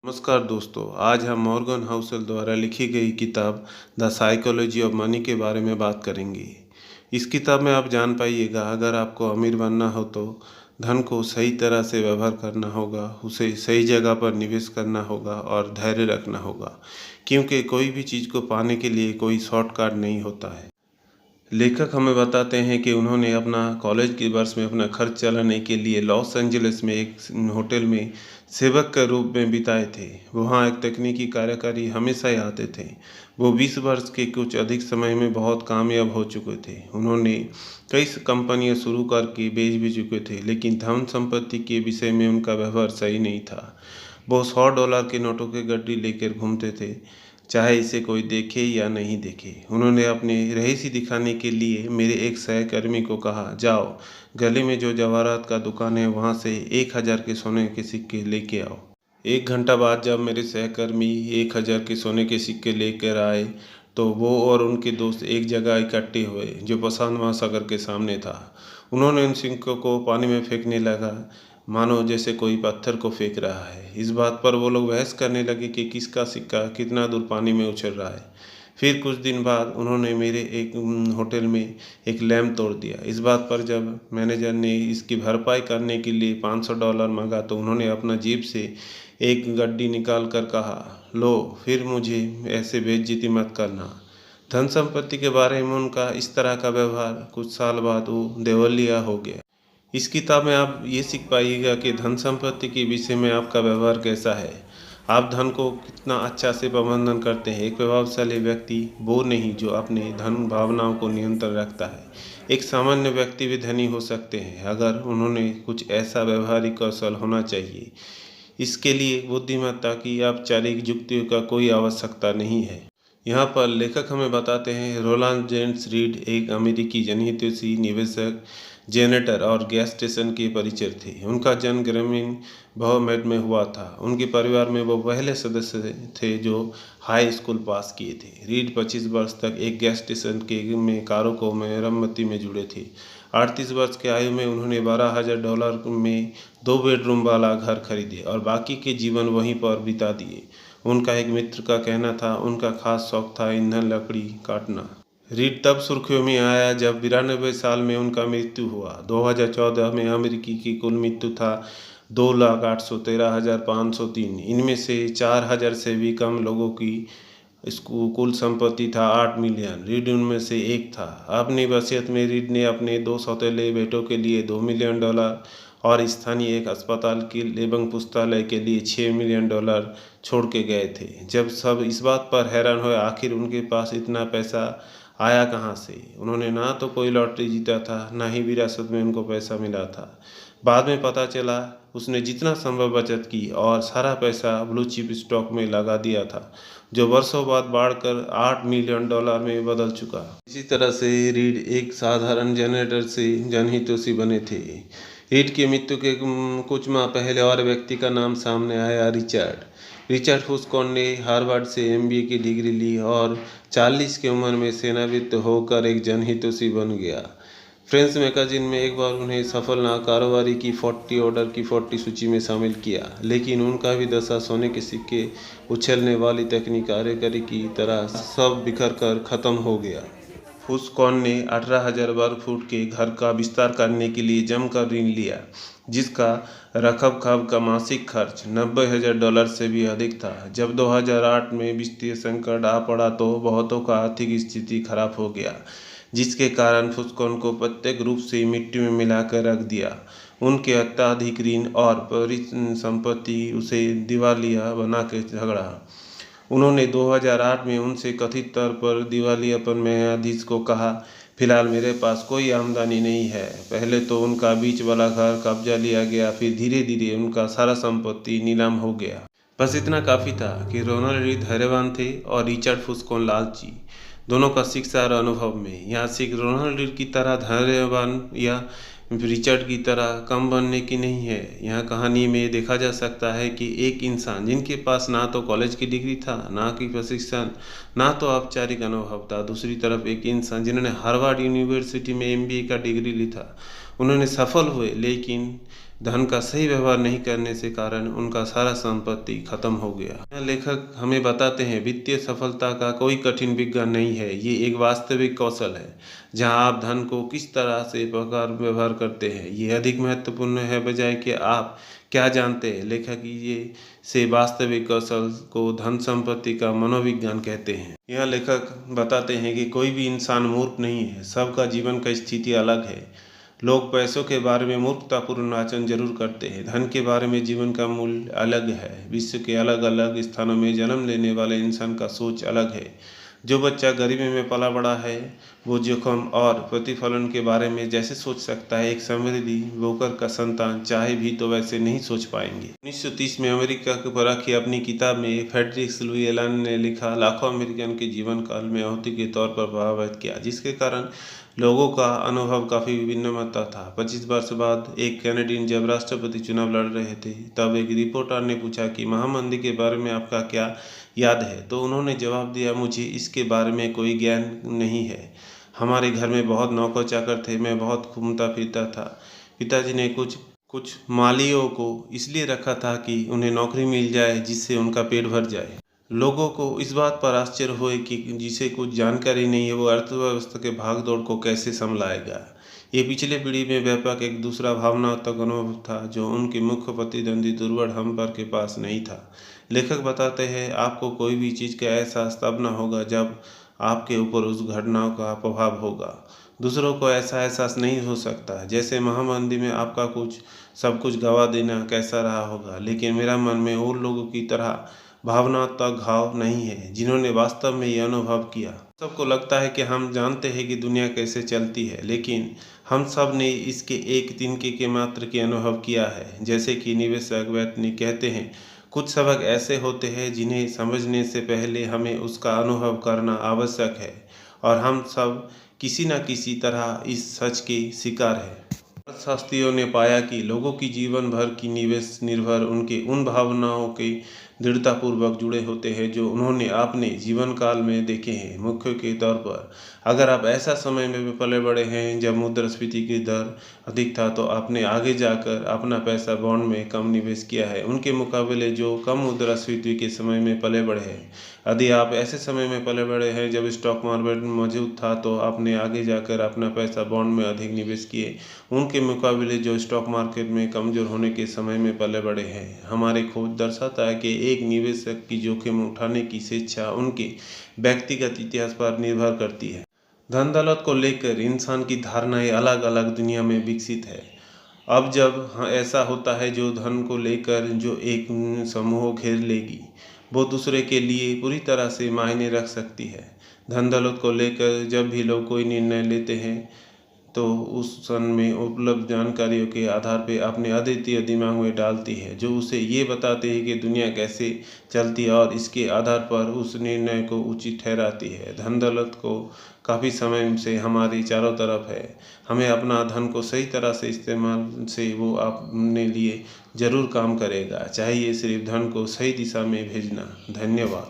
नमस्कार दोस्तों, आज हम मॉर्गन हाउसल द्वारा लिखी गई किताब द साइकोलॉजी ऑफ मनी के बारे में बात करेंगे। इस किताब में आप जान पाइएगा, अगर आपको अमीर बनना हो तो धन को सही तरह से व्यवहार करना होगा, उसे सही जगह पर निवेश करना होगा और धैर्य रखना होगा, क्योंकि कोई भी चीज़ को पाने के लिए कोई शॉर्टकट नहीं होता है। लेखक हमें बताते हैं कि उन्होंने अपना कॉलेज के वर्ष में अपना खर्च चलाने के लिए लॉस एंजलिस में एक होटल में सेवक के रूप में बिताए थे। वहाँ एक तकनीकी कार्यकारी हमेशा ही आते थे। वो 20 वर्ष के कुछ अधिक समय में बहुत कामयाब हो चुके थे। उन्होंने कई कंपनियां शुरू करके बेच भी चुके थे, लेकिन धन संपत्ति के विषय में उनका व्यवहार सही नहीं था। वो $100 के नोटों की गड्डी लेकर घूमते थे, चाहे इसे कोई देखे या नहीं देखे। उन्होंने अपने रईसी दिखाने के लिए मेरे एक सहकर्मी को कहा, जाओ गली में जो जवाहरात का दुकान है वहाँ से 1000 के सोने के सिक्के लेके आओ। 1 घंटा बाद जब मेरे सहकर्मी 1000 के सोने के सिक्के लेकर आए तो वो और उनके दोस्त एक जगह इकट्ठे हुए जो प्रशांत महासागर के सामने था। उन्होंने उन सिक्कों को पानी में फेंकने लगा, मानो जैसे कोई पत्थर को फेंक रहा है। इस बात पर वो लोग बहस करने लगे कि किसका सिक्का कितना दूर पानी में उछल रहा है। फिर कुछ दिन बाद उन्होंने मेरे एक होटल में एक लैंप तोड़ दिया। इस बात पर जब मैनेजर ने इसकी भरपाई करने के लिए $500 मांगा तो उन्होंने अपना जेब से एक गड्डी निकाल कर कहा, लो, फिर मुझे ऐसे बेइज्जती मत करना। धन संपत्ति के बारे में उनका इस तरह का व्यवहार कुछ साल बाद वो देवलिया हो गया। इस किताब में आप ये सीख पाइएगा कि धन संपत्ति के विषय में आपका व्यवहार कैसा है। आप धन को कितना अच्छा से प्रबंधन करते हैं। एक प्रभावशाली व्यक्ति वो नहीं जो अपने धन भावनाओं को नियंत्रण रखता है। एक सामान्य व्यक्ति भी धनी हो सकते हैं अगर उन्होंने कुछ ऐसा व्यवहारिक कौशल होना चाहिए। इसके लिए बुद्धिमत्ता की औपचारिक युक्तियों का कोई आवश्यकता नहीं है। यहाँ पर लेखक हमें बताते हैं, रोलांड जेम्स रीड एक अमेरिकी जनहितैषी निवेशक, जेनेटर और गैस स्टेशन के परिचित थे। उनका जन्म ग्रामीण बहुमेट में हुआ था। उनके परिवार में वो पहले सदस्य थे जो हाई स्कूल पास किए थे। रीड 25 वर्ष तक एक गैस स्टेशन के में कारों को मरम्मती में जुड़े थे। 38 वर्ष की आयु में उन्होंने $12,000 में 2 बेडरूम वाला घर खरीदे और बाकी के जीवन वहीं पर बिता दिए। उनका एक मित्र का कहना था, उनका खास शौक था ईंधन लकड़ी काटना। रीड तब सुर्खियों में आया जब 92 साल में उनका मृत्यु हुआ। 2014 में अमेरिकी की कुल मृत्यु था 2,813,503। इनमें से 4,000 से भी कम लोगों की कुल संपत्ति था 8 मिलियन। रीड उनमें से एक था। अपनी वसीयत में रीड ने अपने 2 सौतेले बेटों के लिए $2 मिलियन और स्थानीय एक अस्पताल के एवं पुस्तकालय के लिए $6 मिलियन छोड़ के गए थे। जब सब इस बात पर हैरान हुए आखिर उनके पास इतना पैसा आया कहाँ से। उन्होंने ना तो कोई लॉटरी जीता था, ना ही विरासत में उनको पैसा मिला था। बाद में पता चला उसने जितना संभव बचत की और सारा पैसा ब्लू चिप स्टॉक में लगा दिया था, जो वर्षों बाद बढ़कर $8 मिलियन में बदल चुका। इसी तरह से रीड एक साधारण जनरेटर से जनहितैषी बने थे। रीड की मृत्यु के कुछ माह पहले और व्यक्ति का नाम सामने आया, रिचर्ड फुस्कोन ने हार्वर्ड से MBA की डिग्री ली और 40 की उम्र में सेवानिवृत्त होकर एक जनहितैषी बन गया। फ्रेंच मैगजीन में एक बार उन्हें सफल कारोबारी की 40 ऑर्डर की 40 सूची में शामिल किया, लेकिन उनका भी दशा सोने के सिक्के उछलने वाली तकनीक कार्यकारी की तरह सब बिखर कर खत्म हो गया। फुस्कोन ने 18,000 वर्ग फुट के घर का विस्तार करने के लिए जमकर ऋण लिया, जिसका रखरखाव का मासिक खर्च $90,000 से भी अधिक था। जब 2008 में वित्तीय संकट आ पड़ा तो बहुतों का आर्थिक स्थिति खराब हो गया, जिसके कारण फुस्कोन को प्रत्यक्ष रूप से मिट्टी में मिलाकर रख दिया। उनके अत्यधिक ऋण और परिसंपत्ति उसे दिवालिया बना के झगड़ा। उन्होंने 2008 में उनसे कथित तौर पर दिवालियापन न्यायाधीश को कहा, फिलहाल मेरे पास कोई आमदनी नहीं है। पहले तो उनका बीच वाला घर कब्जा लिया गया, फिर धीरे धीरे उनका सारा संपत्ति नीलाम हो गया। बस इतना काफ़ी था कि रोनाल्ड रीड धैर्यवान थे और रिचर्ड फुस्कोन लालची। दोनों का शिक्षा और अनुभव में यहाँ सीख रोनाल्ड रीड की तरह धैर्यवान या रिचर्ड की तरह कम बनने की नहीं है। यहाँ कहानी में देखा जा सकता है कि एक इंसान जिनके पास ना तो कॉलेज की डिग्री था, ना कि प्रशिक्षण, ना तो औपचारिक अनुभव था। दूसरी तरफ एक इंसान जिन्होंने हार्वर्ड यूनिवर्सिटी में MBA का डिग्री ली था, उन्होंने सफल हुए, लेकिन धन का सही व्यवहार नहीं करने से कारण उनका सारा संपत्ति खत्म हो गया। यह लेखक हमें बताते हैं वित्तीय सफलता का कोई कठिन विज्ञान नहीं है, ये एक वास्तविक कौशल है जहां आप धन को किस तरह से प्रकार व्यवहार करते हैं ये अधिक महत्वपूर्ण है बजाय कि आप क्या जानते हैं। लेखक ये से वास्तविक कौशल को धन संपत्ति का मनोविज्ञान कहते हैं। यह लेखक बताते हैं कि कोई भी इंसान मूर्ख नहीं है, सबका जीवन का स्थिति अलग है। लोग पैसों के बारे में मूर्खतापूर्ण आचरण जरूर करते हैं, धन के बारे में जीवन का मूल्य अलग है। विश्व के अलग अलग स्थानों में जन्म लेने वाले इंसान का सोच अलग है। जो बच्चा गरीबी में पला बड़ा है वो जोखिम और प्रतिफलन के बारे में जैसे सोच सकता है, एक समृद्धि ब्रोकर का संतान चाहे भी तो वैसे नहीं सोच पाएंगे। 1930 में अमेरिका के परखी अपनी किताब में फ्रेडरिक लुई एलन ने लिखा लाखों अमेरिकन के जीवन काल में आहुति के तौर पर प्रभावित किया, जिसके कारण लोगों का अनुभव काफ़ी विभिन्न था। 25 वर्ष बाद एक कैनेडियन जब राष्ट्रपति चुनाव लड़ रहे थे तब एक रिपोर्टर ने पूछा कि महामंदी के बारे में आपका क्या याद है, तो उन्होंने जवाब दिया, मुझे इसके बारे में कोई ज्ञान नहीं है। हमारे घर में बहुत नौकर चाकर थे, मैं बहुत घूमता फिरता था। पिताजी ने कुछ मालियों को इसलिए रखा था कि उन्हें नौकरी मिल जाए जिससे उनका पेट भर जाए। लोगों को इस बात पर आश्चर्य हुए कि जिसे कुछ जानकारी नहीं है वो अर्थव्यवस्था के भागदौड़ को कैसे संभालेगा। ये पिछले पीढ़ी में व्यापक एक दूसरा भावनात्मक अनुभव था जो उनके मुख्य प्रतिद्वंदी दुर्बल हम्पर के पास नहीं था। लेखक बताते हैं आपको कोई भी चीज़ का एहसास तब न होगा जब आपके ऊपर उस घटनाओं का प्रभाव होगा। दूसरों को ऐसा एहसास नहीं हो सकता जैसे महामंदी में आपका सब कुछ गवा देना कैसा रहा होगा, लेकिन मेरा मन में उन लोगों की तरह भावनात्मक घाव नहीं है जिन्होंने वास्तव में ये अनुभव किया। सबको लगता है कि हम जानते हैं कि दुनिया कैसे चलती है, लेकिन हम सब ने इसके एक तिनके के मात्र के अनुभव किया है। जैसे कि निवेशक वैज्ञानिक कहते हैं, कुछ सबक ऐसे होते हैं जिन्हें समझने से पहले हमें उसका अनुभव करना आवश्यक है, और हम सब किसी न किसी तरह इस सच के शिकार हैं। अर्थशास्त्रियों ने पाया कि लोगों की जीवन भर की निवेश निर्भर उनके उन भावनाओं के दृढ़तापूर्वक जुड़े होते हैं जो उन्होंने अपने जीवन काल में देखे हैं। मुख्य के तौर पर अगर आप ऐसा समय में पले बड़े हैं जब मुद्रास्फीति की दर अधिक था तो आपने आगे जाकर अपना पैसा बॉन्ड में कम निवेश किया है उनके मुकाबले जो कम मुद्रास्फीति के समय में पले बड़े हैं। यदि आप ऐसे समय में पले बड़े हैं जब स्टॉक मार्केट मौजूद था तो आपने आगे जाकर अपना पैसा बॉन्ड में अधिक निवेश किए उनके मुकाबले जो स्टॉक मार्केट में कमज़ोर होने के समय में पले बड़े हैं। हमारी खोज दर्शाता है कि एक निवेशक की जोखिम उठाने की स्वेच्छा उनके व्यक्तिगत इतिहास पर निर्भर करती है। धन दौलत को लेकर इंसान की धारणाएं अलग अलग दुनिया में विकसित है। अब जब ऐसा होता है जो धन को लेकर जो एक समूह घेर लेगी वो दूसरे के लिए पूरी तरह से मायने रख सकती है। धन दौलत को लेकर जब भी लोग कोई निर्णय लेते हैं तो उस क्षण में उपलब्ध जानकारियों के आधार पर अपने अद्वितीय दिमाग में डालती है जो उसे ये बताते हैं कि दुनिया कैसे चलती है और इसके आधार पर उस निर्णय को उचित ठहराती है। धन दौलत को काफ़ी समय से हमारे चारों तरफ है। हमें अपना धन को सही तरह से इस्तेमाल से वो अपने लिए ज़रूर काम करेगा। चाहिए सिर्फ धन को सही दिशा में भेजना। धन्यवाद।